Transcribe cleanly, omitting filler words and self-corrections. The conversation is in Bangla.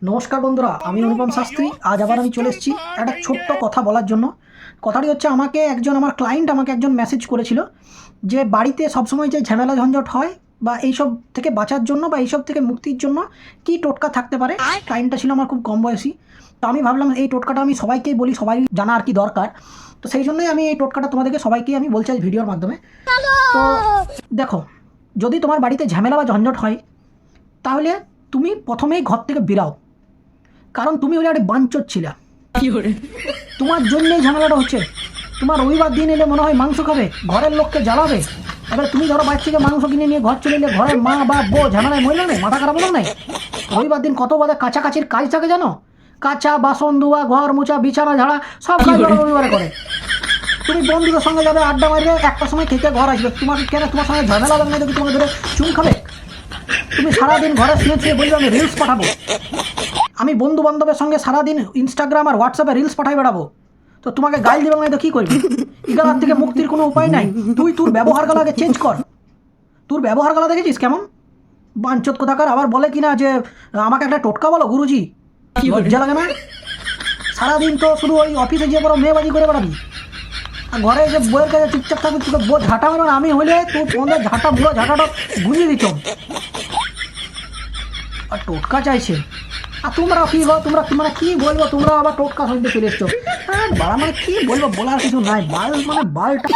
নমস্কার বন্ধুরা, আমি অনুপম শাস্ত্রী। আজ আবার আমি চলে এসেছি একটা ছোট্ট কথা বলার জন্য। কথাটি হচ্ছে, আমার ক্লায়েন্ট আমাকে একজন মেসেজ করেছিল যে বাড়িতে সবসময় যে ঝামেলা ঝঞ্ঝট হয় বা এইসব থেকে বাঁচার জন্য বা এইসব থেকে মুক্তির জন্য কী টোটকা থাকতে পারে। ক্লায়েন্টটা ছিল আমার খুব কম বয়সী। তো আমি ভাবলাম এই টোটকাটা আমি সবাইকেই বলি, সবাই জানা আর কি দরকার। তো সেই জন্যই আমি এই টোটকাটা তোমাদেরকে সবাইকেই আমি বলছি আজ ভিডিওর মাধ্যমে। তো দেখো, যদি তোমার বাড়িতে ঝামেলা বা ঝঞ্ঝট হয় তাহলে তুমি প্রথমেই ঘর থেকে বেরাও। কারণ তুমি হলে একটা বাঞ্চোর ছিলা, তোমার জন্যই ঝামেলাটা হচ্ছে। তোমার রবিবার দিন এলে মনে হয় মাংস খাবে, ঘরের লোককে জ্বালাবে। এবার তুমি ধরো বাইরে থেকে মাংস কিনে নিয়ে ঘর চলে এলে ঘরের মা বা বউ ঝামেলায় মহিলা নেই, মাথা খারাপ হলো নাই। রবিবার দিন কত বাদে কাছাকাছির কাজ থাকে জানো? কাঁচা, বাসন ধোয়া, ঘর মোছা, বিছানা ঝাড়া, সব কাজ রবিবারে করে। তুমি বন্ধুদের সঙ্গে যাবে, আড্ডা মারবে, একটা সময় খেতে ঘর আসবে। তোমাকে কেন তোমার সঙ্গে ঝামেলা লাগবে না? দেখি তোমাকে ধরে চুন খাবে। তুমি সারাদিন ঘরে শুয়ে শুয়ে বলবে আমি রিলস পাঠাবো, আমি বন্ধু বান্ধবের সঙ্গে সারাদিন ইনস্টাগ্রাম আর হোয়াটসঅ্যাপে রিলস পাঠাই বেড়াবো। তো তোমাকে গাইল দেবে না তো কী করবি? এগুলোর থেকে মুক্তির কোনো উপায় নাই। তুই তোর ব্যবহারগুলো আগে চেঞ্জ কর। তোর ব্যবহারগুলো দেখেছিস কেমন? বাঞ্চত কোথাকার। আবার বলে কিনা যে আমাকে একটা টোটকা বলো গুরুজি। লজ্জা লাগে না? সারাদিন তো শুধু ওই অফিসে গিয়ে বড় মেয়েবাজি করে বেড়াবি, আর ঘরে যে বইয়ের কাছে চুপচাপ থাকবি। তোকে বউ ঝাঁটা মেরো না, আমি হইলে তোর তোমাদের ঝাঁটা বুড়ো ঝাঁটাটা গুঁজিয়ে দিত। আর টোটকা চাইছে, আর তোমরা কি বল, তোমরা কি বলবো? তোমরা আবার টোটকা শুনতে চলে এসছো। হ্যাঁ বাড়া, মানে কি বলবো, বলার কিছু নাই। বাল মানে বালটা